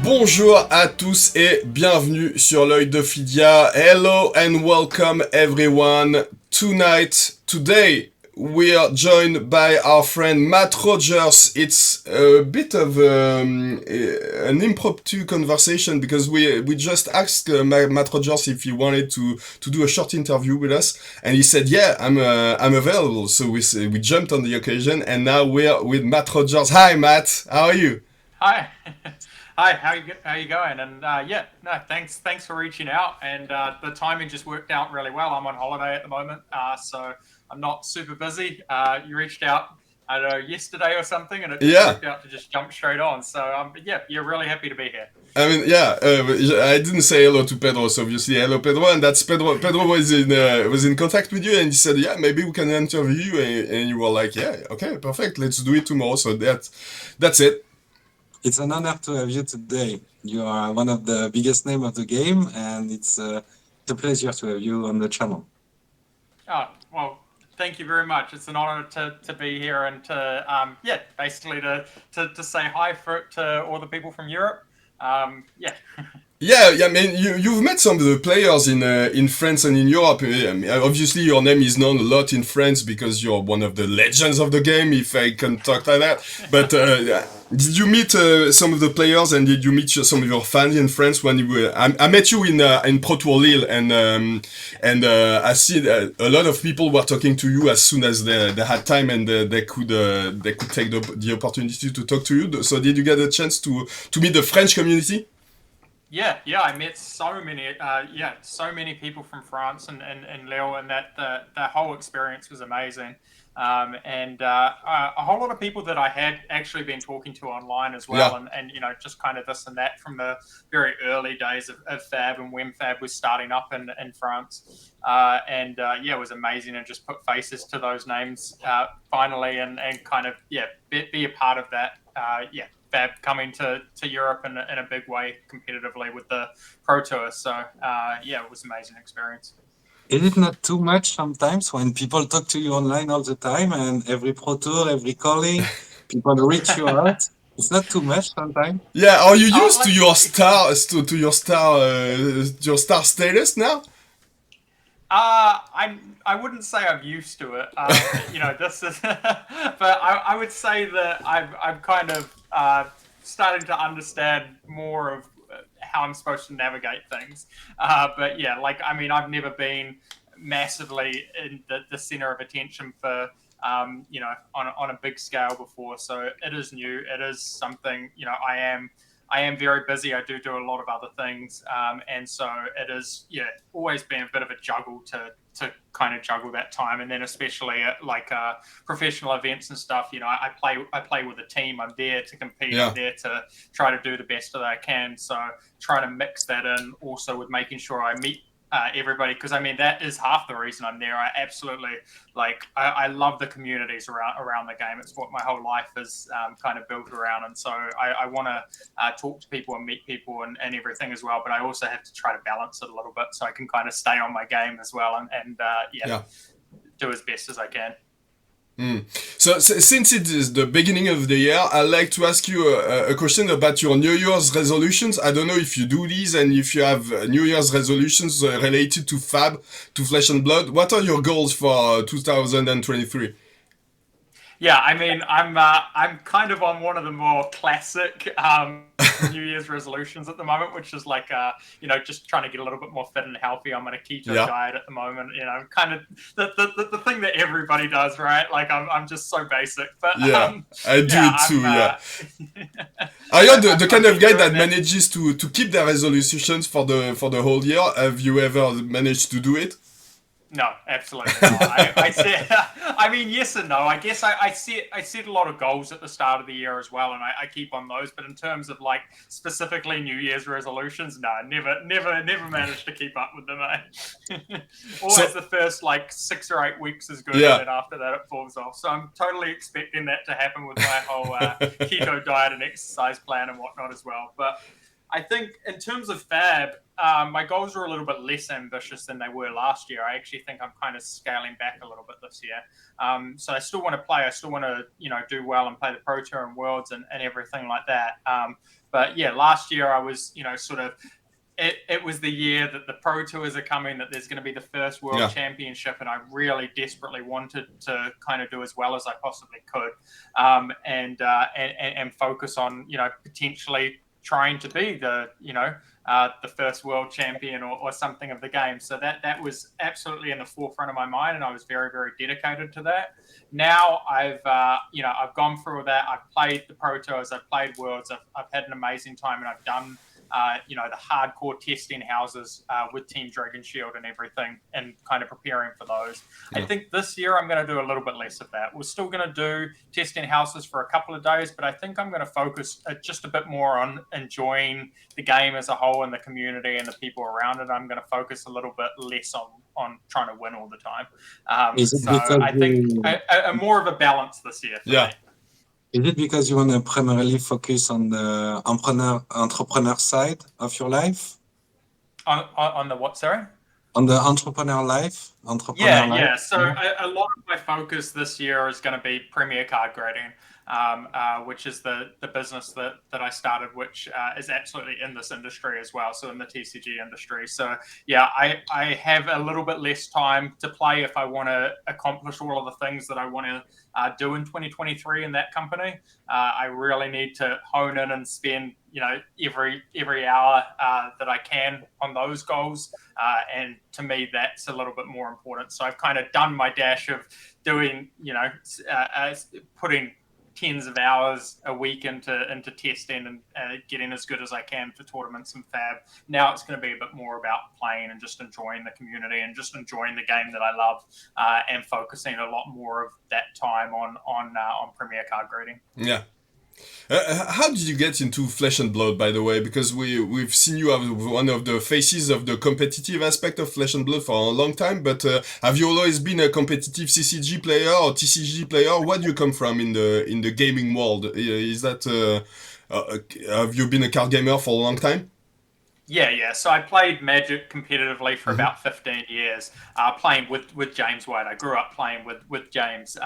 Bonjour à tous et bienvenue sur l'œil d'Ophidia. Hello and welcome everyone. Today, we are joined by our friend Matt Rogers. It's a bit of an impromptu conversation because we just asked Matt Rogers if he wanted to do a short interview with us, and he said, "Yeah, I'm available." So we jumped on the occasion, and now we're with Matt Rogers. Hi, Matt. How are you? Hi, hi. How you going? And thanks for reaching out. And the timing just worked out really well. I'm on holiday at the moment, so I'm not super busy. You reached out, I don't know, yesterday or something, and it just Yeah. worked out to just jump straight on. So yeah, you're really happy to be here. I mean, yeah, I didn't say hello to Pedro, so obviously hello Pedro, and that's Pedro. Pedro was in contact with you, and he said, yeah, maybe we can interview you, and you were like, yeah, okay, perfect, let's do it tomorrow. So that's it. It's an honor to have you today. You are one of the biggest names of the game, and it's a pleasure to have you on the channel. Oh well, thank you very much. It's an honor to be here and to basically to say hi to all the people from Europe. Yeah. Yeah, I mean, you've met some of the players in France and in Europe. I mean, obviously, your name is known a lot in France because you're one of the legends of the game, if I can talk like that. But did you meet some of the players, and did you meet some of your fans in France when you were? I met you in Pro Tour Lille, and I see a lot of people were talking to you as soon as they had time, and they could take the opportunity to talk to you. So did you get a chance to meet the French community? Yeah. I met so many people from France and Lille, and that whole experience was amazing. And a whole lot of people that I had actually been talking to online as well, Yeah. and just kind of this and that from the very early days of Fab and when Fab was starting up in France. It was amazing, and just put faces to those names finally, and kind of be a part of that. Fab coming to Europe in a big way competitively with the Pro Tour. So it was an amazing experience. Is it not too much sometimes when people talk to you online all the time and every pro tour, every calling, people reach you out? It's not too much sometimes. Yeah, are you Oh, used to like your star your star status now? I wouldn't say I'm used to it. This is, but I would say that I'm kind of starting to understand more of how I'm supposed to navigate things. But yeah, like I mean, I've never been massively in the center of attention for on a big scale before. So it is new. It is something I am very busy. I do a lot of other things, and so it is always been a bit of a juggle to kind of juggle that time, and then especially at like professional events and stuff. I play with a team. I'm there to compete. Yeah. I'm there to try to do the best that I can. So trying to mix that in also with making sure I meet everybody, because I mean that is half the reason I'm there. I absolutely I love the communities around the game. It's what my whole life is kind of built around, and so I want to talk to people and meet people and everything as well. But I also have to try to balance it a little bit so I can kind of stay on my game as well, and Yeah. do as best as I can. Mm. So, since it is the beginning of the year, I'd like to ask you a question about your New Year's resolutions. I don't know if you do these and if you have New Year's resolutions related to Fab, to Flesh and Blood. What are your goals for 2023? Yeah, I mean, I'm kind of on one of the more classic New Year's resolutions at the moment, which is like just trying to get a little bit more fit and healthy. I'm on a keto Yeah. diet at the moment. Kind of the thing that everybody does, right? Like I'm just so basic, but Yeah, I do yeah, it too. I'm Yeah. Are you the I've kind of been guy doing that that. manages to keep their resolutions for the whole year? Have you ever managed to do it? No, absolutely not. I said, I mean, yes and no. I guess I set a lot of goals at the start of the year as well, and I keep on those. But in terms of like specifically New Year's resolutions, no, never managed to keep up with them. So Always the first like 6 or 8 weeks is good, and yeah. then after that it falls off. So I'm totally expecting that to happen with my whole keto diet and exercise plan and whatnot as well. But I think in terms of Fab, my goals are a little bit less ambitious than they were last year. I actually think I'm kind of scaling back a little bit this year. So I still want to play. I still want to, do well and play the Pro Tour and Worlds and everything like that. But yeah, last year I was, sort of, it was the year that the Pro Tours are coming, that there's going to be the first World Championship, and I really desperately wanted to kind of do as well as I possibly could, and focus on, potentially trying to be the first world champion or something of the game. So that was absolutely in the forefront of my mind, and I was very, very dedicated to that. Now I've gone through that. I've played the Pro Tours, I've played Worlds, I've had an amazing time, and I've done the hardcore testing houses with Team Dragon Shield and everything, and kind of preparing for those. I think this year I'm going to do a little bit less of that. We're still going to do testing houses for a couple of days, but I think I'm going to focus just a bit more on enjoying the game as a whole and the community and the people around it. I'm going to focus a little bit less on trying to win all the time. So I think a more of a balance this year for me. Is it because you want to primarily focus on the entrepreneur side of your life? On the what, sorry? On the entrepreneur life? Yeah. So a lot of my focus this year is going to be Premier Card Grading, which is the business that I started, which is absolutely in this industry as well, so in the TCG industry. So yeah, I have a little bit less time to play if I want to accomplish all of the things that I want to do in 2023 in that company. I really need to hone in and spend every hour that I can on those goals, and to me that's a little bit more important. So I've kind of done my dash of doing putting tens of hours a week into testing and getting as good as I can for tournaments and Fab. Now it's going to be a bit more about playing and just enjoying the community and just enjoying the game that I love, and focusing a lot more of that time on Premier Card Grading. Yeah. How did you get into Flesh and Blood, by the way? Because we've seen you as one of the faces of the competitive aspect of Flesh and Blood for a long time, but have you always been a competitive CCG player or TCG player? Where do you come from in the gaming world? Is that have you been a card gamer for a long time? Yeah. So I played Magic competitively for about 15 years, playing with James White. I grew up playing with James.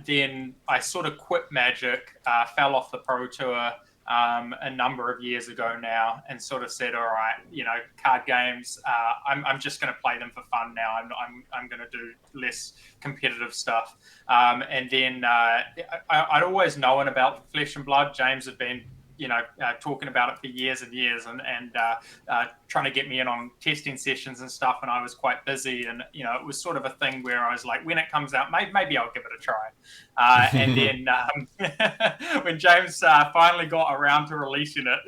Then I sort of quit Magic, fell off the Pro Tour a number of years ago now, and sort of said, all right, card games, I'm just going to play them for fun now. I'm going to do less competitive stuff. And then I'd always known about Flesh and Blood. James had been talking about it for years and years, and trying to get me in on testing sessions and stuff, and I was quite busy, and it was sort of a thing where I was like, when it comes out, maybe I'll give it a try. And then when James finally got around to releasing it,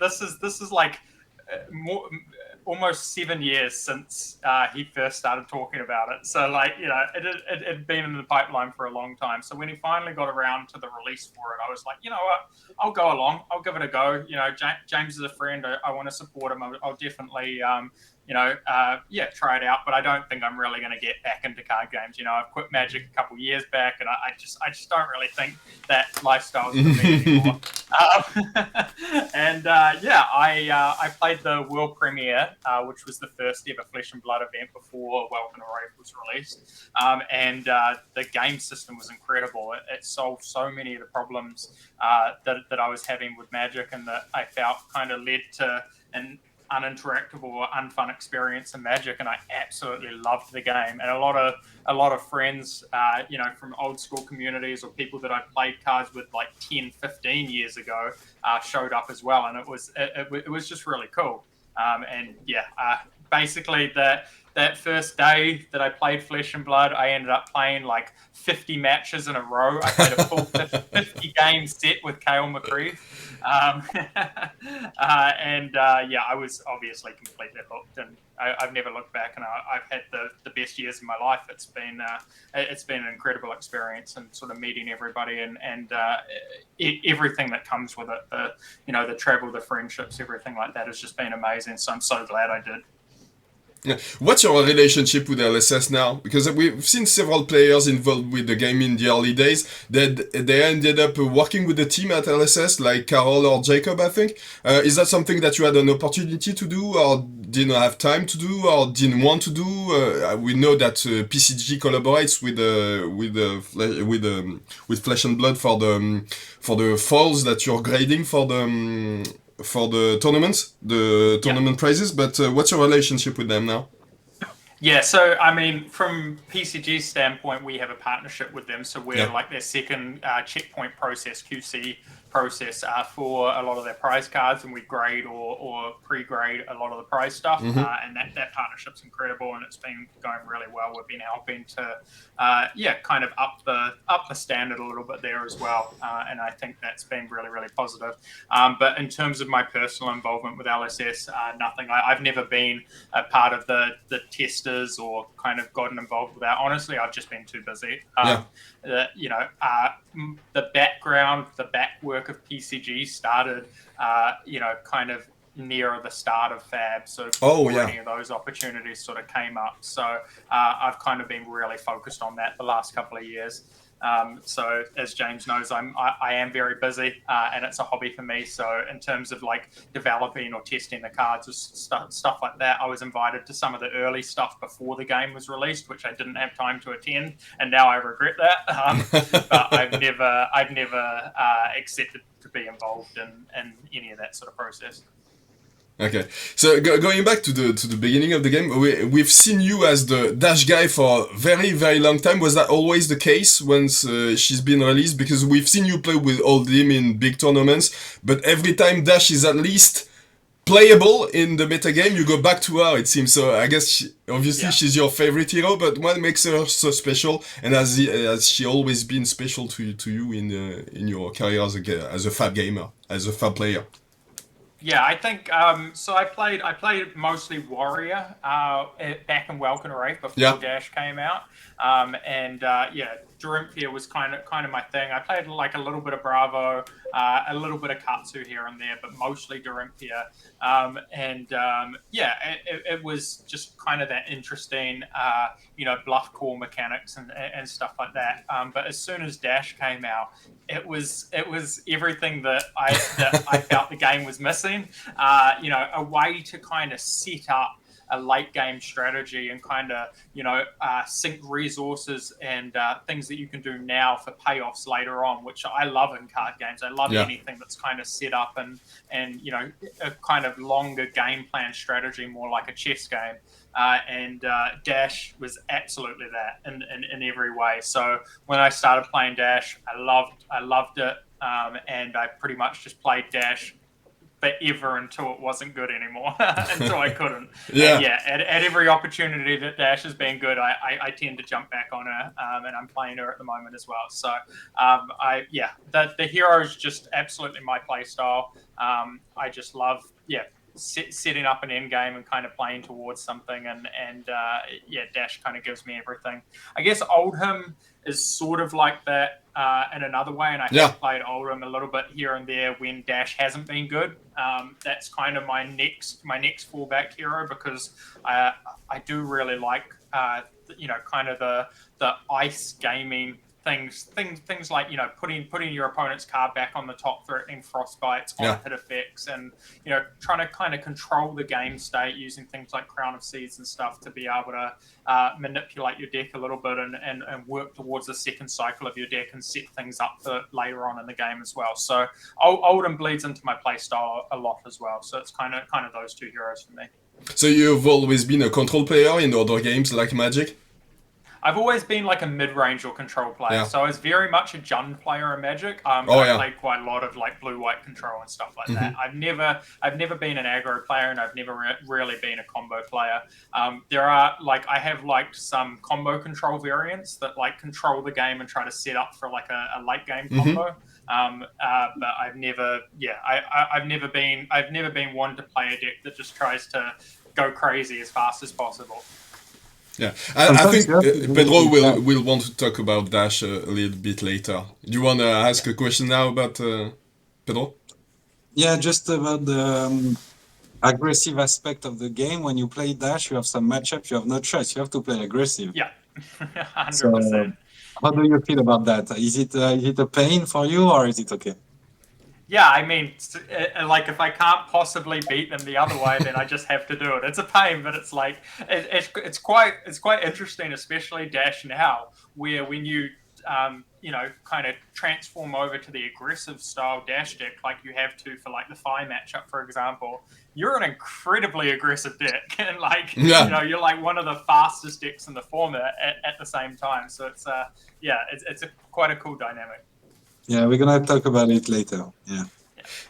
this is like almost 7 years since he first started talking about it. So it had been in the pipeline for a long time. So when he finally got around to the release for it, I was like, you know what, I'll go along. I'll give it a go. James is a friend. I want to support him. I'll definitely, try it out. But I don't think I'm really going to get back into card games. I've quit Magic a couple years back, and I just don't really think that lifestyle is for me anymore. I played the world premiere, which was the first ever Flesh and Blood event before Welcome to Wraith was released. The game system was incredible. It solved so many of the problems that I was having with Magic, and that I felt kind of led to an uninteractable or unfun experience in Magic, and I absolutely loved the game. And a lot of friends, from old school communities or people that I played cards with like 10, 15 years ago, showed up as well, and it was just really cool. Basically that first day that I played Flesh and Blood, I ended up playing like 50 matches in a row. I played a full 50 game set with Kale McCreeve. I was obviously completely hooked, and I've never looked back, and I've had the best years of my life. It's been an incredible experience, and sort of meeting everybody and everything that comes with it. The travel, the friendships, everything like that has just been amazing. So I'm so glad I did. Yeah. What's your relationship with LSS now? Because we've seen several players involved with the game in the early days that they ended up working with the team at LSS, like Carol or Jacob, I think. Is that something that you had an opportunity to do, or didn't have time to do, or didn't want to do? We know that PCG collaborates with Flesh and Blood for the falls that you're grading for the tournaments, the tournament prizes, but what's your relationship with them now? Yeah, so I mean, from PCG's standpoint, we have a partnership with them, so we're like their second checkpoint process, QC process for a lot of their prize cards, and we grade or pre-grade a lot of the prize stuff, and that partnership's incredible, and it's been going really well. We've been helping to, kind of up the standard a little bit there as well, and I think that's been really, really positive. But in terms of my personal involvement with LSS, nothing. I've never been a part of the testers or kind of gotten involved with that. Honestly, I've just been too busy. The background, the back work of PCG started, kind of near the start of Fab. So any of those opportunities sort of came up. So I've kind of been really focused on that the last couple of years. So as James knows, I am very busy, and it's a hobby for me. So in terms of like developing or testing the cards or stuff like that, I was invited to some of the early stuff before the game was released, which I didn't have time to attend, and now I regret that. But I've never accepted to be involved in any of that sort of process. Okay, so going back to the beginning of the game, we've seen you as the Dash guy for a very, very long time. Was that always the case once she's been released? Because we've seen you play with Oldhim in big tournaments, but every time Dash is at least playable in the metagame, you go back to her, it seems. So I guess, she's your favorite hero, but what makes her so special? And has she always been special to you in your career as a Fab gamer, as a Fab player? Yeah, I think so. I played mostly Warrior back in Welkin Wraith before Dash came out, and Dorinthia was kind of my thing. I played like a little bit of Bravo, a little bit of Katsu here and there, but mostly Dorinthia. It was just kind of that interesting, bluff call mechanics and stuff like that. But as soon as Dash came out, it was everything that I felt the game was missing. A way to kind of set up a late game strategy and kind of sync resources and things that you can do now for payoffs later on, which I love in card games. I love anything that's kind of set up and a kind of longer game plan strategy, more like a chess game. And Dash was absolutely that in every way. So when I started playing Dash, I loved it, and I pretty much just played Dash forever until it wasn't good anymore, until I couldn't. At every opportunity that Dash has been good, I tend to jump back on her, and I'm playing her at the moment as well. So the hero is just absolutely my play style. I just love setting up an end game and kind of playing towards something, and Dash kind of gives me everything. I guess Oldhim is sort of like that in another way, and I have played Oldhim a little bit here and there when Dash hasn't been good. That's kind of my next fallback hero, because I do really like kind of the ice gaming things like putting your opponent's card back on the top, threatening frostbites, on hit effects, and trying to kind of control the game state using things like Crown of Seeds and stuff to be able to manipulate your deck a little bit and work towards the second cycle of your deck and set things up for later on in the game as well. So Oldhim bleeds into my play style a lot as well. So it's kind of those two heroes for me. So you've always been a control player in other games like Magic? I've always been like a mid-range or control player, so I was very much a Jund player in Magic. I played quite a lot of like blue-white control and stuff like that. I've never been an aggro player, and I've never really been a combo player. There are I have like some combo control variants that like control the game and try to set up for like a late game combo. But I've never been one to play a deck that just tries to go crazy as fast as possible. Yeah, I think Pedro will want to talk about Dash a little bit later. Do you want to ask a question now about Pedro? Yeah, just about aggressive aspect of the game. When you play Dash, you have some matchup, you have no choice. You have to play aggressive. Yeah, So, 100%. how do you feel about that? Is it a pain for you, or is it okay? Yeah, I mean, like if I can't possibly beat them the other way, then I just have to do it. It's a pain, but it's like it's quite interesting, especially Dash now, where when you kind of transform over to the aggressive style Dash deck, like you have to for like the Fi matchup, for example, you're an incredibly aggressive deck, and like Yeah. you're like one of the fastest decks in the format at the same time. So it's it's quite a cool dynamic. Yeah, we're gonna talk about it later. Yeah.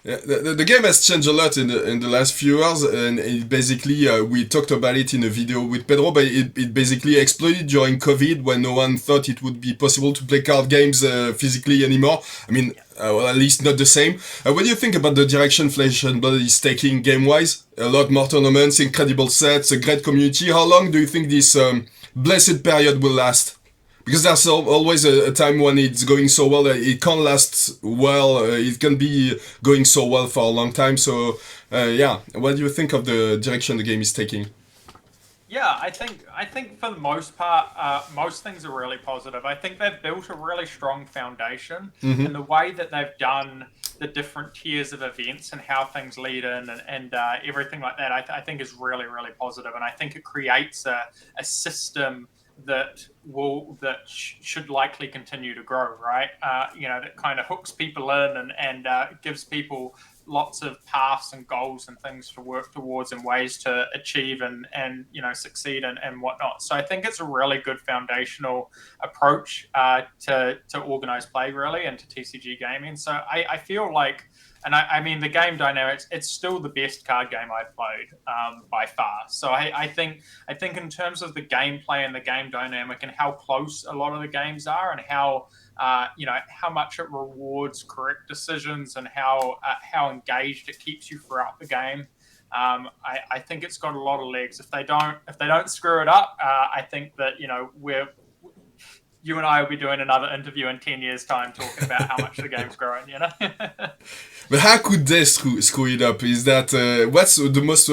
Yeah, the game has changed a lot in the last few years, and it basically we talked about it in a video with Pedro, but it basically exploded during COVID when no one thought it would be possible to play card games physically anymore. I mean, well, at least not the same. What do you think about the direction Flesh and Blood is taking game-wise? A lot more tournaments, incredible sets, a great community. How long do you think this blessed period will last? Because there's always a time when it's going so well that it can't last well. It can be going so well for a long time. So, yeah, what do you think of the direction the game is taking? Yeah, I think for the most part, most things are really positive. I think they've built a really strong foundation, and the way that they've done the different tiers of events and how things lead in and everything like that, I think is really really positive, and I think it creates a system that should likely continue to grow, right? That kind of hooks people in and gives people lots of paths and goals and things to work towards and ways to achieve and succeed and whatnot. So I think it's a really good foundational approach to organized play really and to TCG gaming. So I feel like, and I mean the game dynamics, it's still the best card game I've played by far. So I think in terms of the gameplay and the game dynamic and how close a lot of the games are and how how much it rewards correct decisions and how engaged it keeps you throughout the game. I think it's got a lot of legs. If they don't screw it up, I think that you and I will be doing another interview in 10 years' time talking about how much the game's growing. But how could they screw it up? Is that what's the most?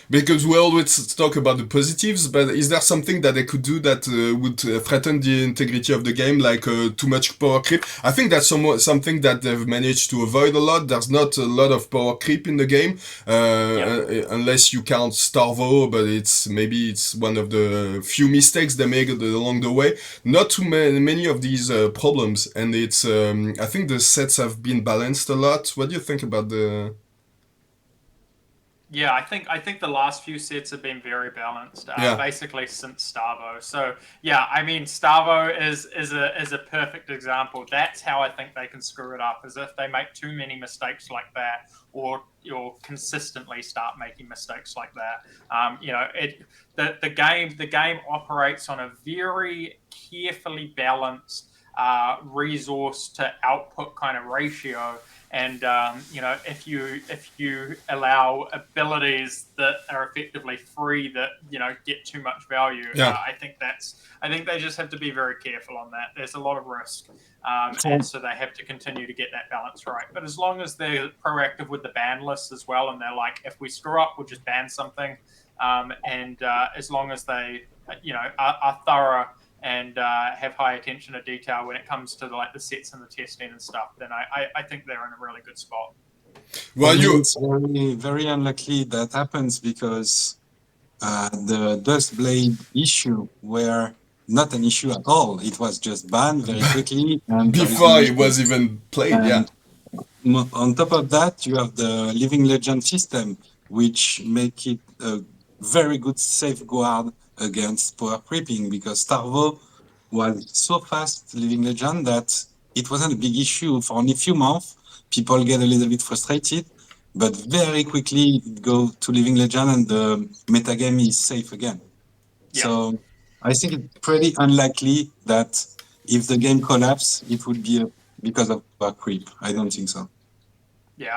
Because we always talk about the positives, but is there something that they could do that would threaten the integrity of the game, like too much power creep? I think that's something that they've managed to avoid a lot. There's not a lot of power creep in the game, unless you count Starvo, but maybe it's one of the few mistakes they made along the way. Not too many of these problems, and it's I think the sets have been balanced a lot. What do you think about the? Yeah, I think the last few sets have been very balanced, Yeah. basically since Starvo. So yeah, I mean Starvo is a perfect example. That's how I think they can screw it up, is if they make too many mistakes like that, or consistently start making mistakes like that. The game operates on a very carefully balanced resource to output kind of ratio, and if you allow abilities that are effectively free that get too much value, Yeah. I think they just have to be very careful on that. There's a lot of risk, So, and so they have to continue to get that balance right. But as long as they're proactive with the ban list as well, and they're like, if we screw up, we'll just ban something, and as long as they are thorough and have high attention to detail when it comes to the sets and the testing and stuff, then I think they're in a really good spot. for Well, me, you. it's very, very unlikely that happens because the Dust Blade issue were not an issue at all. It was just banned very quickly, and there is no Before it issue. was even played, yeah. And on top of that, you have the Living Legend system, which make it a very good safeguard against power creeping because Starvo was so fast Living Legend that it wasn't a big issue for only a few months. People get a little bit frustrated, but very quickly it go to Living Legend and the metagame is safe again. Yeah. So I think it's pretty unlikely that if the game collapse, it would be because of power creep. I don't think so. Yeah,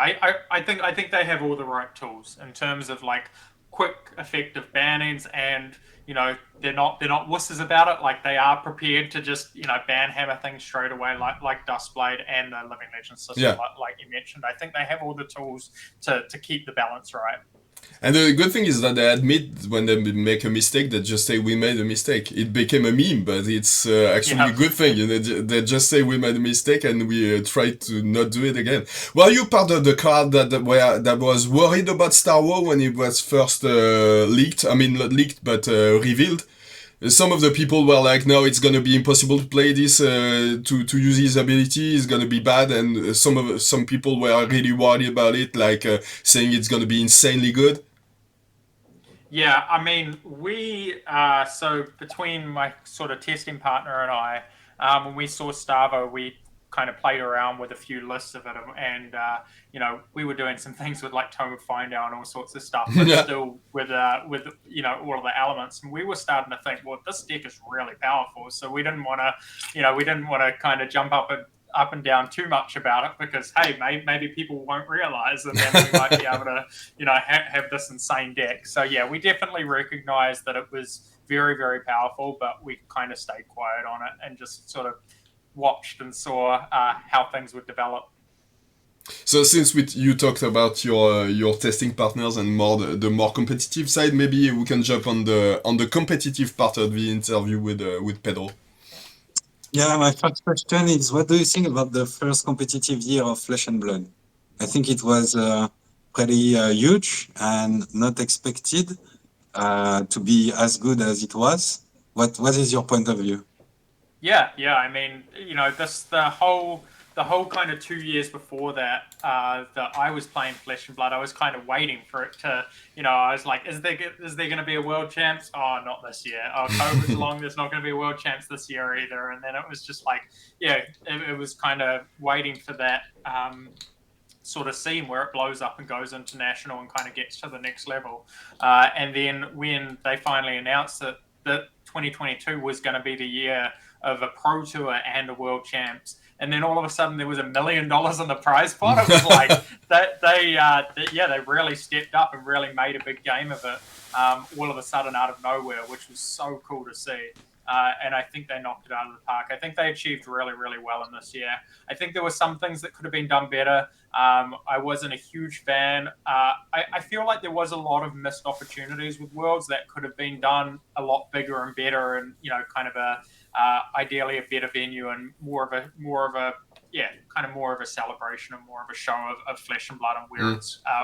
I think they have all the right tools in terms of like quick, effective bannings, and they're not wusses about it. Like they are prepared to just ban hammer things straight away, like Dustblade and the Living Legend system, Yeah. like you mentioned. I think they have all the tools to keep the balance right. And the good thing is that they admit when they make a mistake, they just say we made a mistake. It became a meme, but it's actually a Yeah. good thing. You know, they just say we made a mistake and we try to not do it again. Were you part of the crowd that was worried about Star Wars when it was first leaked? I mean, not leaked, but revealed. Some of the people were like, "No, it's gonna be impossible to play this. To use his ability is gonna be bad." And some people were really worried about it, like saying it's gonna be insanely good. Yeah, I mean, so between my sort of testing partner and I, when we saw Starvo, we kind of played around with a few lists of it, and we were doing some things with like Tome of Findow and all sorts of stuff, but Yeah. still with all of the elements, and we were starting to think, well, this deck is really powerful, so we didn't want to kind of jump up and down too much about it because hey, maybe people won't realize, and then we might be able to have this insane deck. So yeah, we definitely recognized that it was very very powerful, but we kind of stayed quiet on it and just sort of watched and saw how things would develop. So since you talked about your testing partners and more the more competitive side, maybe we can jump on the competitive part of the interview with Pedro. Yeah, my first question is, what do you think about the first competitive year of Flesh and Blood? I think it was pretty huge and not expected to be as good as it was. What is your point of view? Yeah. I mean, the whole kind of 2 years before that, that I was playing Flesh and Blood, I was kind of waiting for it to, I was like, is there going to be a World Champs? Oh, not this year. Oh, COVID's along. There's not going to be a World Champs this year either. And then it was just like, yeah, it was kind of waiting for that. Sort of scene where it blows up and goes international and kind of gets to the next level. And then when they finally announced that 2022 was going to be the year of a pro tour and a world champs, and then all of a sudden there was $1 million in the prize pot. It was like they really stepped up and really made a big game of it. All of a sudden out of nowhere, which was so cool to see. And I think they knocked it out of the park. I think they achieved really, really well in this year. I think there were some things that could have been done better. I wasn't a huge fan. I feel like there was a lot of missed opportunities with Worlds that could have been done a lot bigger and better, and kind of ideally a better venue and more of a celebration and more of a show of Flesh and Blood and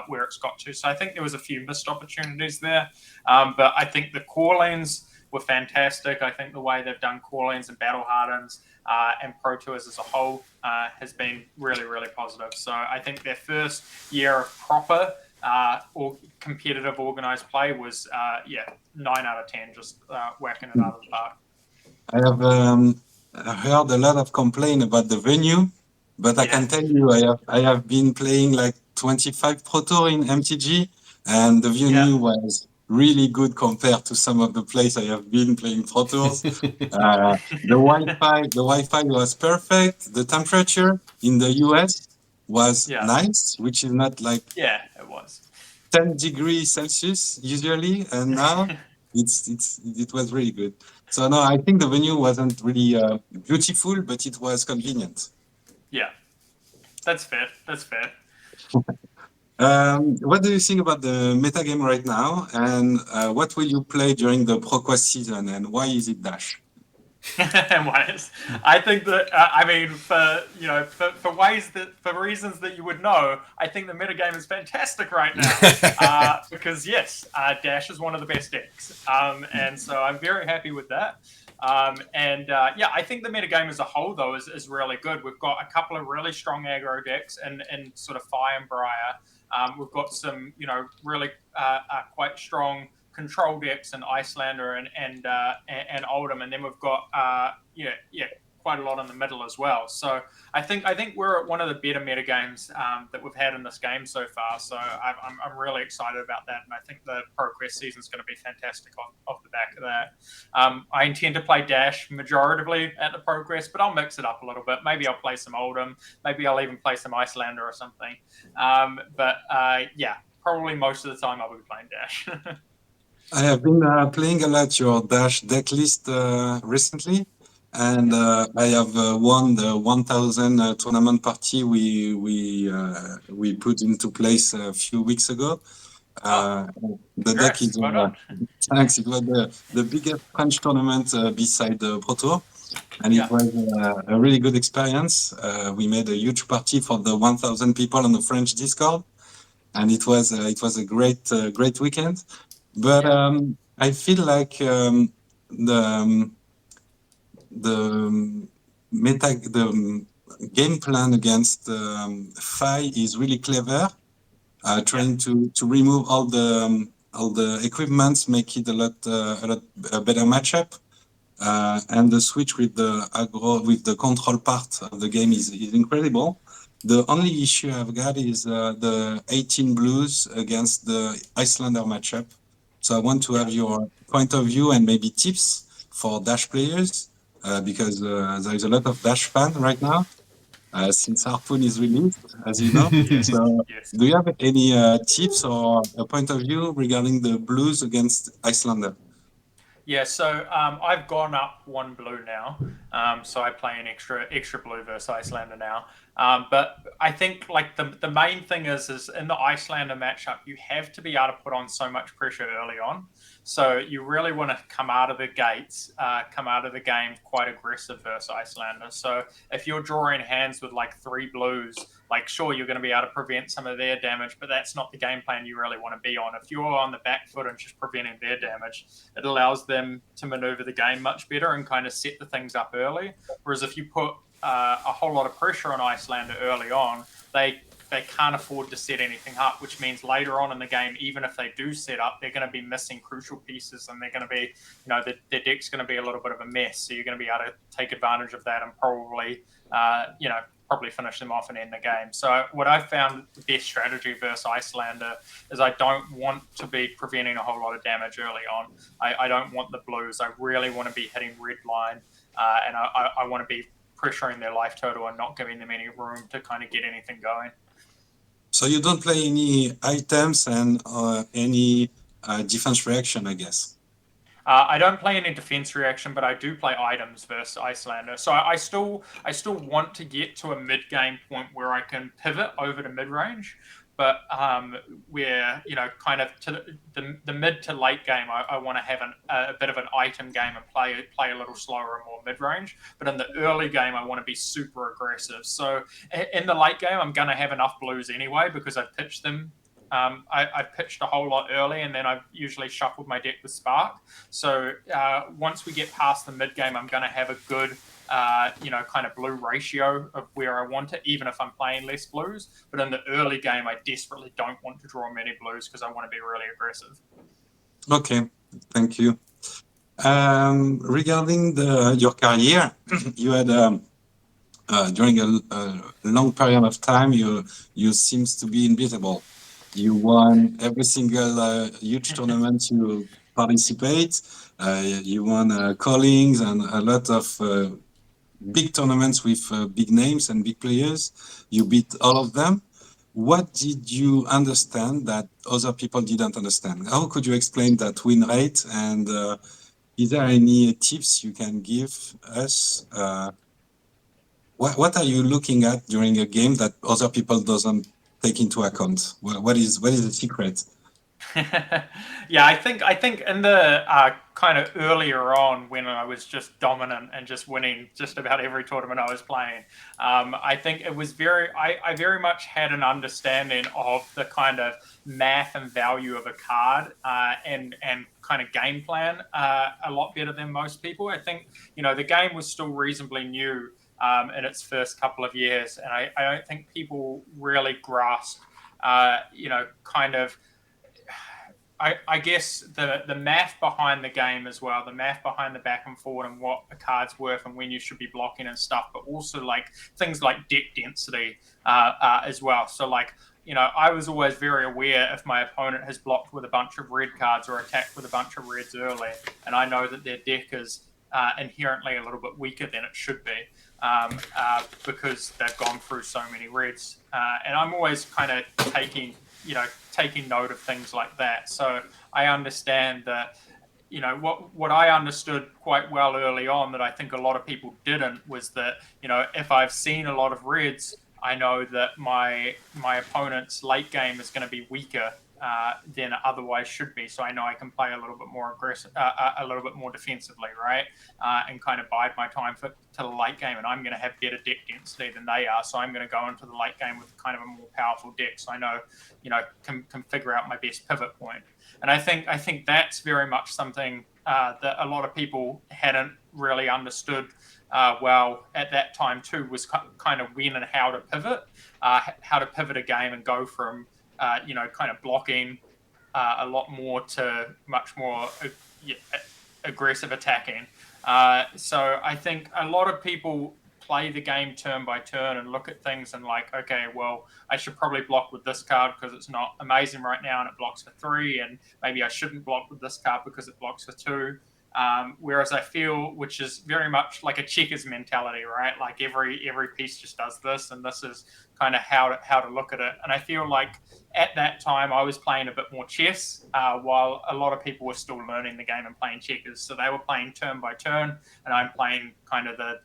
where it's got to. So I think there was a few missed opportunities there, but I think the core-lanes were fantastic. I think the way they've done core-lanes and battle hardens and pro tours as a whole has been really, really positive. So I think their first year of proper or competitive organized play was 9 out of 10, just whacking it out of the park. I have heard a lot of complaint about the venue, but I can tell you, I have been playing like 25 Pro Tour in MTG, and the venue was really good compared to some of the places I have been playing Pro Tours. The Wi-Fi was perfect. The temperature in the US was nice, which is not like it was 10 degrees Celsius usually, and now it was really good. So no, I think the venue wasn't really beautiful, but it was convenient. Yeah, that's fair. What do you think about the metagame right now, and what will you play during the ProQuest season, and why is it Dash? I think that for reasons that you would know, I think the metagame is fantastic right now because yes, Dash is one of the best decks, and so I'm very happy with that. I think the metagame as a whole though is really good. We've got a couple of really strong aggro decks and sort of Fire and Briar. We've got some really quite strong control decks and Icelander and Oldhim, and then we've got quite a lot in the middle as well. So I think we're at one of the better meta games that we've had in this game so far. So I'm really excited about that, and I think the ProQuest season is going to be fantastic off the back of that. I intend to play Dash majoritively at the ProQuest, but I'll mix it up a little bit. Maybe I'll play some Oldhim. Maybe I'll even play some Icelander or something. Probably most of the time I will be playing Dash. I have been playing a lot your Dash deck list recently, and I have won the 1000 tournament party we put into place a few weeks ago. Uh, the deck Congrats, is well done. thanks. It was the biggest French tournament beside the Pro Tour, and it Yeah. was a really good experience. We made a huge party for the 1,000 people on the French Discord, and it was a great weekend. But I feel like the the game plan against Fai is really clever. Trying to remove all the equipments, make it a lot better matchup. And the switch with the aggro with the control part of the game is incredible. The only issue I've got is the 18 blues against the Icelander matchup. So I want to have your point of view and maybe tips for Dash players because there is a lot of Dash fan right now since Harpoon is released, as you know. Yes. So Yes. do you have any tips or a point of view regarding the blues against Icelander? Yeah, so I've gone up one blue now, so I play an extra blue versus Icelander now. But I think like the main thing is in the Icelander matchup, you have to be able to put on so much pressure early on. So you really want to come out of the gates, come out of the game quite aggressive versus Icelander. So if you're drawing hands with like three blues, like sure you're going to be able to prevent some of their damage, but that's not the game plan you really want to be on. If you're on the back foot and just preventing their damage, it allows them to maneuver the game much better and kind of set the things up early. Whereas if you put a whole lot of pressure on Icelander early on, they can't afford to set anything up, which means later on in the game, even if they do set up, they're going to be missing crucial pieces and they're going to be, you know, their deck's going to be a little bit of a mess. So you're going to be able to take advantage of that and probably, probably finish them off and end the game. So what I found the best strategy versus Icelander is I don't want to be preventing a whole lot of damage early on. I don't want the blues. I really want to be hitting red line, and I want to be pressuring their life total and not giving them any room to kind of get anything going. So you don't play any items and any defense reaction, I guess. I don't play any defense reaction, but I do play items versus Icelander. So I still want to get to a mid game point where I can pivot over to mid range, but where kind of to the mid to late game, I want to have a bit of an item game and play a little slower and more mid range. But in the early game, I want to be super aggressive. So in the late game, I'm going to have enough blues anyway because I've pitched them. I pitched a whole lot early, and then I've usually shuffled my deck with Spark. So once we get past the mid game, I'm going to have a good, kind of blue ratio of where I want it, even if I'm playing less blues. But in the early game, I desperately don't want to draw many blues because I want to be really aggressive. Okay, thank you. Regarding your career, you had during a long period of time, you seems to be invisible. You won every single huge tournament you participate. You won callings and a lot of big tournaments with big names and big players. You beat all of them. What did you understand that other people didn't understand? How could you explain that win rate? And is there any tips you can give us? What are you looking at during a game that other people doesn't take into account? What is the secret? Yeah, I think in the kind of earlier on when I was just dominant and just winning just about every tournament I was playing, I think it was I very much had an understanding of the kind of math and value of a card and kind of game plan a lot better than most people. I think the game was still reasonably new in its first couple of years, and I don't think people really grasped kind of. I guess the math behind the game as well, the math behind the back and forward and what a card's worth and when you should be blocking and stuff, but also like things like deck density as well. So like, I was always very aware if my opponent has blocked with a bunch of red cards or attacked with a bunch of reds early, and I know that their deck is inherently a little bit weaker than it should be because they've gone through so many reds. And I'm always kind of taking note of things like that. So I understand that, what I understood quite well early on that I think a lot of people didn't was that, if I've seen a lot of reds, I know that my opponent's late game is going to be weaker than it otherwise should be. So I know I can play a little bit more aggressive, a little bit more defensively, right, and kind of bide my time to the late game. And I'm going to have better deck density than they are, so I'm going to go into the late game with kind of a more powerful deck. So I know, can figure out my best pivot point. And I think that's very much something that a lot of people hadn't really understood well at that time too, was kind of when and how to pivot a game and go from kind of blocking a lot more to much more aggressive attacking. So I think a lot of people play the game turn by turn and look at things and like, okay, well, I should probably block with this card because it's not amazing right now and it blocks for 3, and maybe I shouldn't block with this card because it blocks for 2. Whereas I feel, which is very much like a checkers mentality, right? Like every piece just does this, and this is kind of how to look at it. And I feel like at that time I was playing a bit more chess, while a lot of people were still learning the game and playing checkers. So they were playing turn by turn, and I'm playing kind of the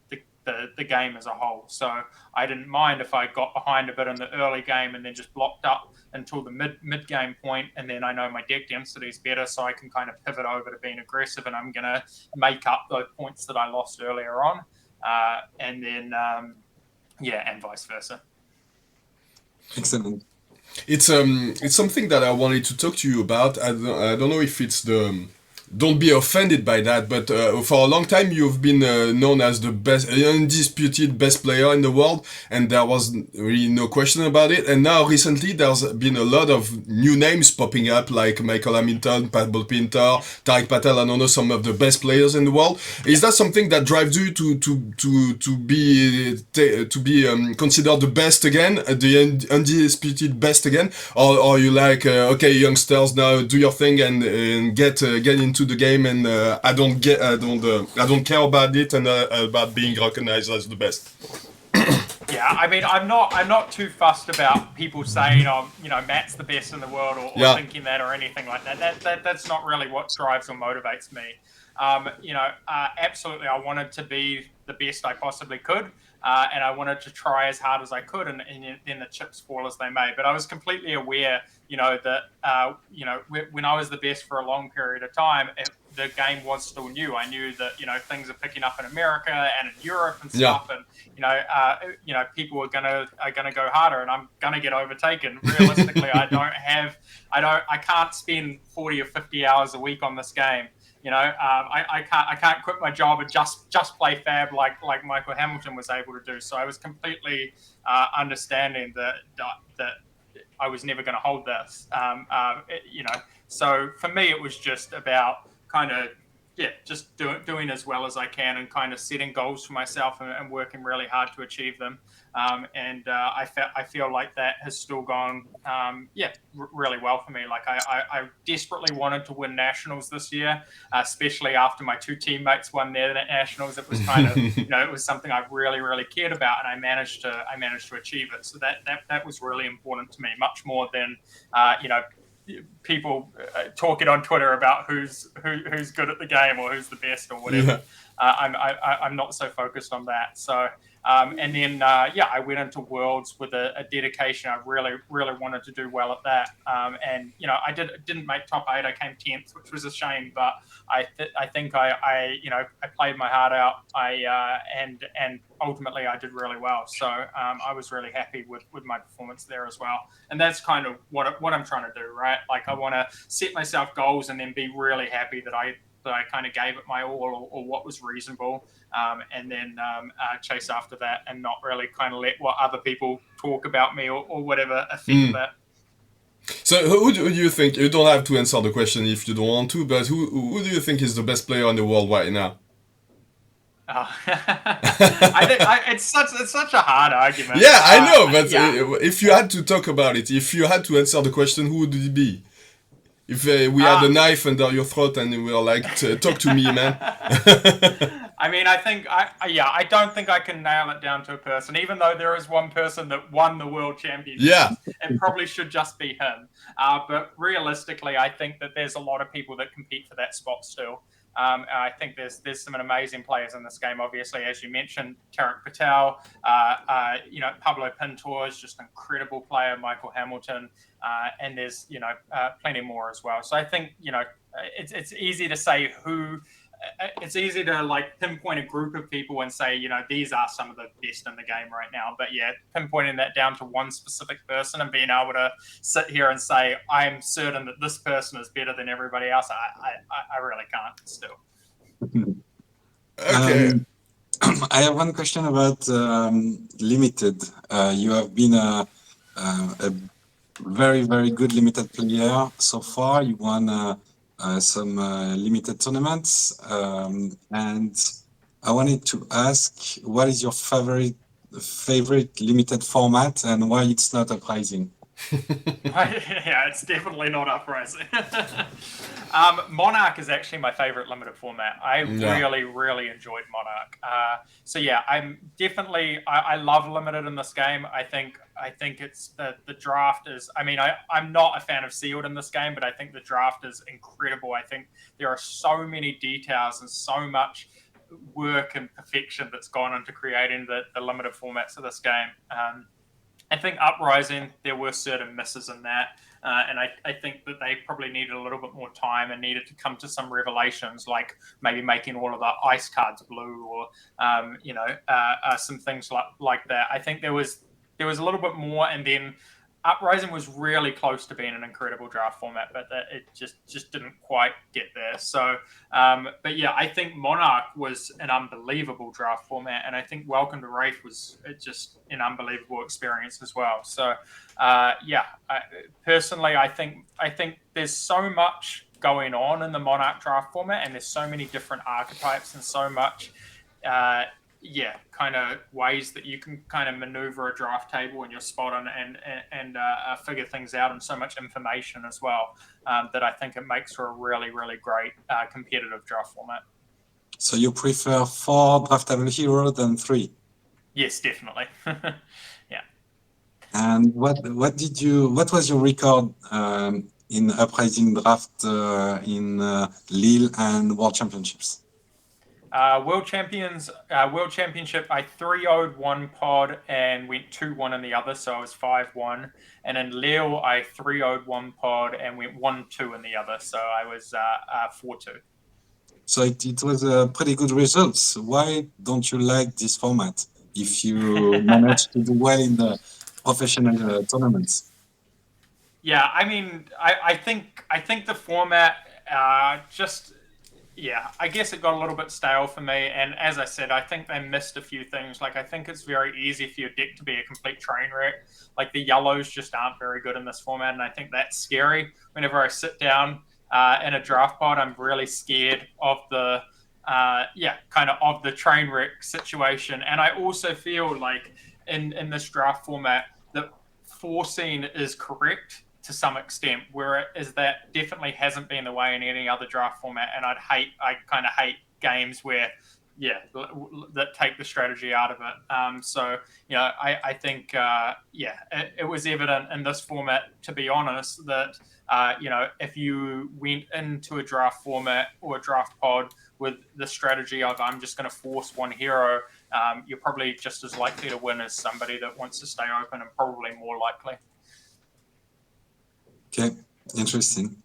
game as a whole. So I didn't mind if I got behind a bit in the early game and then just blocked up until the mid game point, and then I know my deck density is better, so I can kind of pivot over to being aggressive, and I'm going to make up those points that I lost earlier on, and then and vice versa. Excellent. It's something that I wanted to talk to you about. I don't know if it's the don't be offended by that, but for a long time you've been known as the best, undisputed best player in the world, and there was really no question about it. And now recently there's been a lot of new names popping up, like Michael Hamilton, Pablo Pintor, Tariq Patel, I don't know, some of the best players in the world. Is that something that drives you to be considered the best again, the undisputed best again, or are you like okay, youngsters, now do your thing and get into the game, and I don't care about it and about being recognized as the best. Yeah, I mean, I'm not too fussed about people saying, Matt's the best in the world, or thinking that, or anything like that. That's not really what drives or motivates me. Absolutely, I wanted to be the best I possibly could, and I wanted to try as hard as I could, and then the chips fall as they may. But I was completely aware, that when I was the best for a long period of time, the game was still new. I knew that things are picking up in America and in Europe and stuff, and people are gonna go harder, and I'm gonna get overtaken. Realistically, I can't spend 40 or 50 hours a week on this game. I can't quit my job and just play Fab like Michael Hamilton was able to do. So I was completely understanding that I was never going to hold this. So for me, it was just about kind of just doing as well as I can, and kind of setting goals for myself and working really hard to achieve them. I feel like that has still gone really well for me. Like I desperately wanted to win nationals this year, especially after my 2 teammates won their nationals. It was kind of it was something I really cared about, and I managed to achieve it. So that was really important to me, much more than people talking on Twitter about who's good at the game or who's the best or whatever. I'm not so focused on that. So and then I went into Worlds with a dedication. I really wanted to do well at that. And I didn't make top 8. I came 10th, which was a shame. But I think I played my heart out. And ultimately I did really well. So I was really happy with my performance there as well. And that's kind of what I'm trying to do, right? Like I want to set myself goals and then be really happy that I kind of gave it my all, or what was reasonable, and then chase after that, and not really kind of let what other people talk about me or whatever affect that. So who do you think, you don't have to answer the question if you don't want to, but who do you think is the best player in the world right now? I think it's such a hard argument. Yeah, I know, but if you had to talk about it, if you had to answer the question, who would it be? If we had a knife under your throat and we were like, talk to me, man. I mean, I don't think I can nail it down to a person, even though there is one person that won the world championship. Yeah. It probably should just be him. But realistically, I think that there's a lot of people that compete for that spot still. And I think there's some amazing players in this game. Obviously, as you mentioned, Tarek Patel, Pablo Pintor is just an incredible player. Michael Hamilton, and there's plenty more as well. So I think it's easy to say who. It's easy to like pinpoint a group of people and say, these are some of the best in the game right now. But yeah, pinpointing that down to one specific person and being able to sit here and say, I'm certain that this person is better than everybody else, I really can't still. Okay. I have one question about limited. You have been a very, very good limited player so far. You won some limited tournaments, and I wanted to ask, what is your favorite limited format, and why it's not Uprising? Yeah, it's definitely not Uprising. Monarch is actually my favorite limited format. I really enjoyed Monarch. So yeah, I love limited in this game. I think it's the draft is. I mean, I'm not a fan of sealed in this game, but I think the draft is incredible. I think there are so many details and so much work and perfection that's gone into creating the limited formats of this game. I think Uprising, there were certain misses in that. And I think that they probably needed a little bit more time and needed to come to some revelations, like maybe making all of the ice cards blue or, some things like that. I think there was a little bit more, and then Uprising was really close to being an incredible draft format, but it just didn't quite get there. So, but yeah, I think Monarch was an unbelievable draft format, and I think Welcome to Wraith was just an unbelievable experience as well. So, personally, I think there's so much going on in the Monarch draft format, and there's so many different archetypes and so much. Kind of ways that you can kind of maneuver a draft table in your spot and figure things out, and so much information as well, that I think it makes for a really, really great competitive draft format. So you prefer 4 draftable heroes than 3? Yes, definitely. Yeah. And what was your record in Uprising draft in Lille and World Championships? World Championship, I 3-0'd one pod and went 2-1 in the other, so I was 5-1. And in Lille, I 3-0'd one pod and went 1-2 in the other, so I was 4-2. So it was a pretty good results. Why don't you like this format if you manage to do well in the professional tournaments? Yeah, I mean, I think the format I guess it got a little bit stale for me. And as I said, I think they missed a few things. Like, I think it's very easy for your deck to be a complete train wreck. Like, the yellows just aren't very good in this format. And I think that's scary. Whenever I sit down in a draft pod, I'm really scared of the of the train wreck situation. And I also feel like in this draft format, that forcing is correct to some extent, whereas that definitely hasn't been the way in any other draft format. And I kind of hate games where, that take the strategy out of it. I think, it was evident in this format, to be honest, that, if you went into a draft format or a draft pod with the strategy of, I'm just going to force one hero, you're probably just as likely to win as somebody that wants to stay open, and probably more likely. Okay, interesting.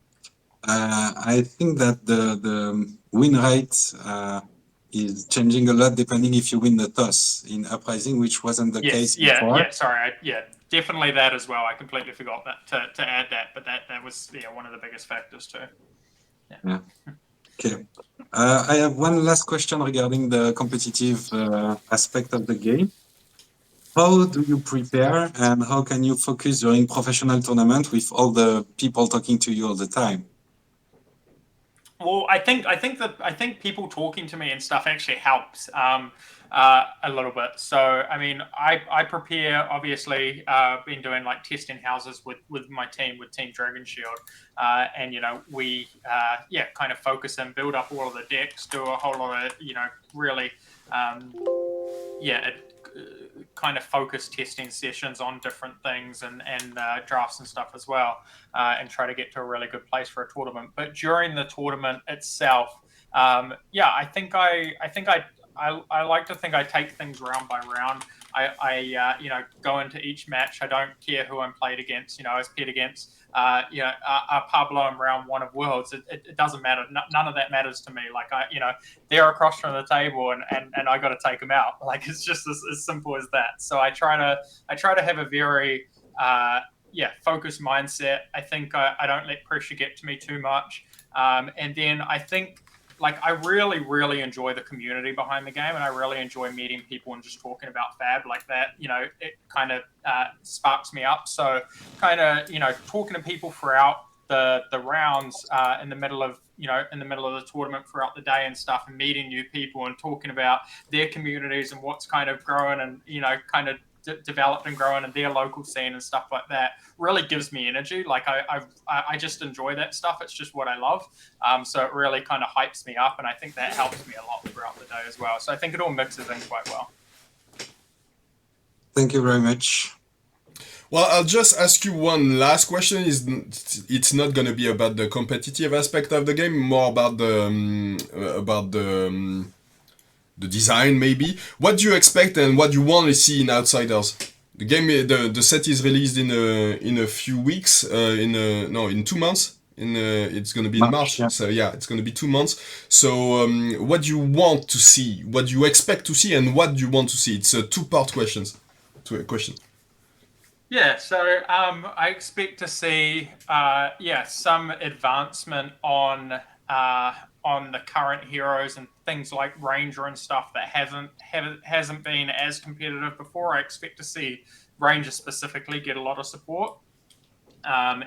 I think that the win rate is changing a lot depending if you win the toss in Uprising, which wasn't the case before. Definitely that as well. I completely forgot that to add that, but that was one of the biggest factors too. Yeah. Okay. I have one last question regarding the competitive aspect of the game. How do you prepare, and how can you focus during professional tournament with all the people talking to you all the time? Well, I think people talking to me and stuff actually helps a little bit. So, I mean, I prepare, obviously, been doing like testing houses with my team, with Team Dragon Shield. And, we, kind of focus and build up all of the decks, do a whole lot of, really, kind of focus testing sessions on different things and drafts and stuff as well, and try to get to a really good place for a tournament. But during the tournament itself, Yeah, I like to think I take things round by round. You know, go into each match. I don't care who I'm played against. You know, I was paired against, Pablo in round 1 of Worlds. It doesn't matter. None of that matters to me. Like you know, they're across from the table, and I got to take them out. Like it's just as simple as that. So I try to have a very focused mindset. I think I don't let pressure get to me too much. And then I think like I really, really enjoy the community behind the game, and I really enjoy meeting people and just talking about Fab like that. You know, it kind of sparks me up. So, kind of, you know, talking to people throughout the rounds in the middle of the tournament throughout the day and stuff, and meeting new people and talking about their communities and what's kind of growing and kind of developed and growing in their local scene and stuff like that really gives me energy. Like I just enjoy that stuff. It's just what I love. So it really kind of hypes me up, and I think that helps me a lot throughout the day as well. So I think it all mixes in quite well. Thank you very much. Well, I'll just ask you one last question. It's not going to be about the competitive aspect of the game, more about the design maybe. What do you expect and what you want to see in Outsiders? The game, the set is released in a few weeks. In 2 months. It's gonna be in March. Yeah. So yeah, it's gonna be 2 months. So what do you want to see? What do you expect to see? And what do you want to see? It's a two-part question. Yeah, so I expect to see some advancement on the current heroes and things like Ranger and stuff that hasn't been as competitive before. I expect to see Ranger specifically get a lot of support, I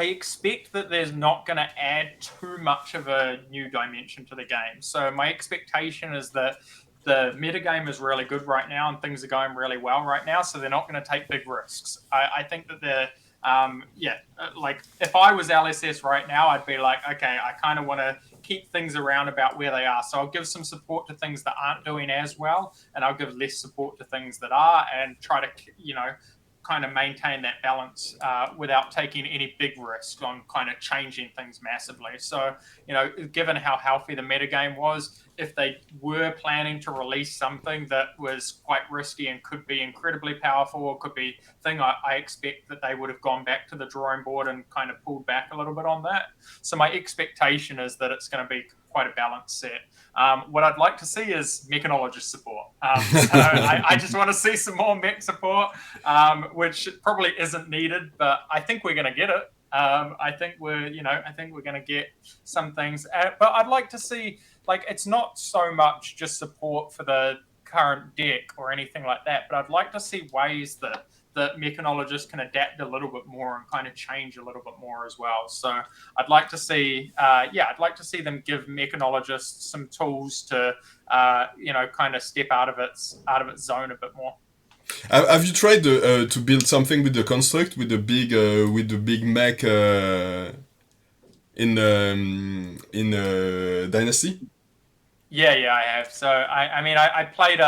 expect that there's not going to add too much of a new dimension to the game. So my expectation is that the metagame is really good right now and things are going really well right now, so they're not going to take big risks. I think that they're like if I was LSS right now, I'd be like, okay, I kind of want to keep things around about where they are. So I'll give some support to things that aren't doing as well, and I'll give less support to things that are, and try to, kind of maintain that balance without taking any big risk on kind of changing things massively. So, given how healthy the metagame was, if they were planning to release something that was quite risky and could be incredibly powerful or could be thing, I expect that they would have gone back to the drawing board and kind of pulled back a little bit on that. So my expectation is that it's going to be quite a balanced set. What I'd like to see is mechanologist support. I just want to see some more mech support, which probably isn't needed, but I think we're going to get it. I think we're going to get some things, but I'd like to see, it's not so much just support for the current deck or anything like that, but I'd like to see ways that the mechanologists can adapt a little bit more and kind of change a little bit more as well. So I'd like to see, them give mechanologists some tools to, kind of step out of its zone a bit more. Have you tried to build something with the construct, with the big mech in Dynasty? Yeah, I have. So I played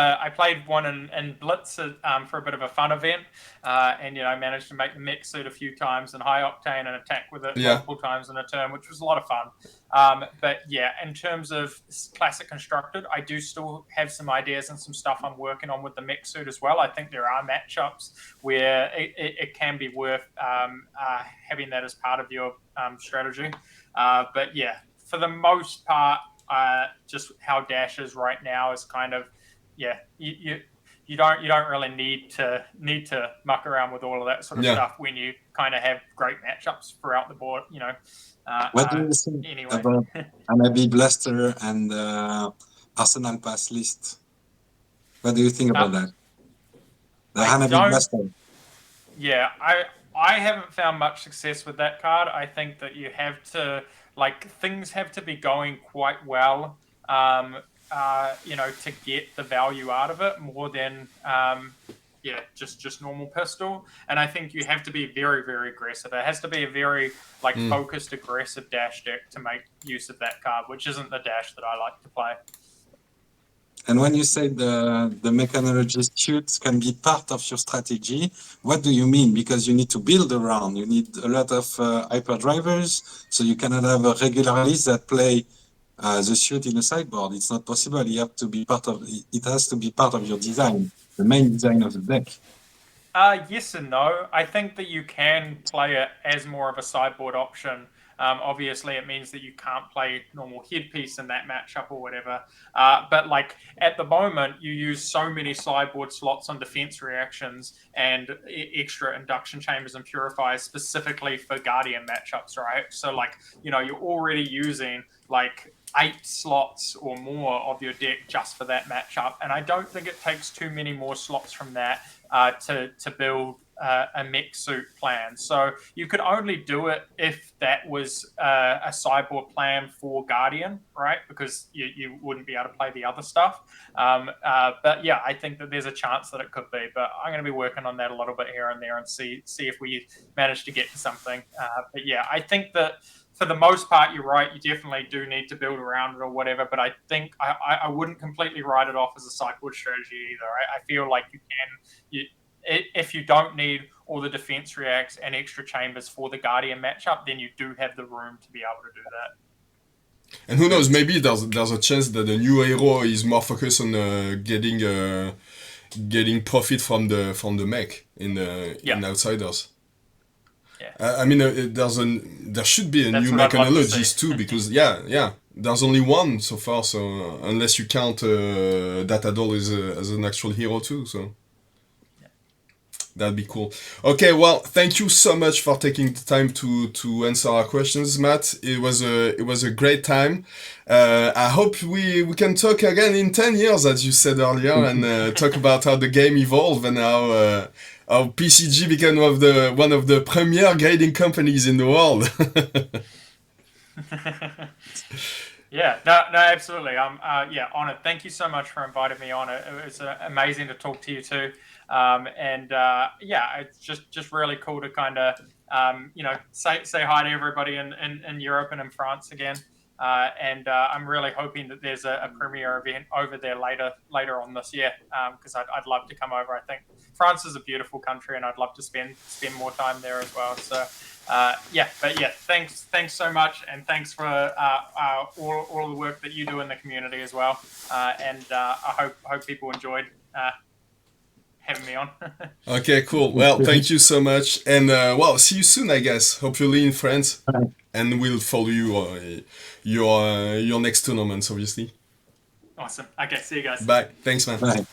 one in Blitz for a bit of a fun event, and I managed to make the mech suit a few times and high octane and attack with it multiple times in a turn, which was a lot of fun. But yeah, in terms of classic constructed, I do still have some ideas and some stuff I'm working on with the mech suit as well. I think there are matchups where it can be worth having that as part of your strategy. But yeah, for the most part, just how Dash is right now is kind of, you don't really need to muck around with all of that sort of stuff when you kind of have great matchups throughout the board. What do you think about Hanabi Blaster and Arsenal Pass list? What do you think about that? The Hanabi Blaster. Yeah, I haven't found much success with that card. I think that you have to, things have to be going quite well, to get the value out of it more than, just normal pistol. And I think you have to be very, very aggressive. It has to be a very, focused, aggressive Dash deck to make use of that card, which isn't the Dash that I like to play. And when you say the mechanologist suits can be part of your strategy, what do you mean? Because you need to build around, you need a lot of hyperdrivers, so you cannot have a regular list that play the suit in a sideboard. It's not possible. You have to be part of it. Has to be part of your design, the main design of the deck. Yes and no. I think that you can play it as more of a sideboard option. Obviously, it means that you can't play normal headpiece in that matchup or whatever. But like at the moment, you use so many sideboard slots on defense reactions and extra induction chambers and purifiers specifically for Guardian matchups, right? So like you're already using like 8 slots or more of your deck just for that matchup, and I don't think it takes too many more slots from that to build a mech suit plan. So you could only do it if that was a sideboard plan for Guardian, right? Because you wouldn't be able to play the other stuff. But yeah, I think that there's a chance that it could be. But I'm going to be working on that a little bit here and there and see if we manage to get to something. But yeah, I think that for the most part, you're right. You definitely do need to build around it or whatever. But I think I wouldn't completely write it off as a sideboard strategy either. I feel like you can, if you don't need all the defense reacts and extra chambers for the Guardian matchup, then you do have the room to be able to do that. And who knows? Maybe there's a chance that the new hero is more focused on getting profit from the mech in Outsiders. Yeah. I mean, there should be a That's new what I'd love to mechanologist see. too, because there's only one so far. So unless you count Datadol as an actual hero too, so that'd be cool. Okay, well, thank you so much for taking the time to answer our questions, Matt. It was a great time. I hope we can talk again in 10 years, as you said earlier, and talk about how the game evolved and how PCG became one of the premier grading companies in the world. Yeah, no, absolutely. Honored. Thank you so much for inviting me on. It was amazing to talk to you too. It's just really cool to kind of say hi to everybody in Europe and in France again. I'm really hoping that there's a premiere event over there later on this year, because I'd love to come over. I think France is a beautiful country, and I'd love to spend more time there as well. So, thanks so much, and thanks for all the work that you do in the community as well. I hope people enjoyed having me on. Okay, cool. Well, thank you so much, and see you soon, I guess. Hopefully in France, and we'll follow you your next tournaments, obviously. Awesome. Okay, see you guys. Bye. Thanks, man. Bye.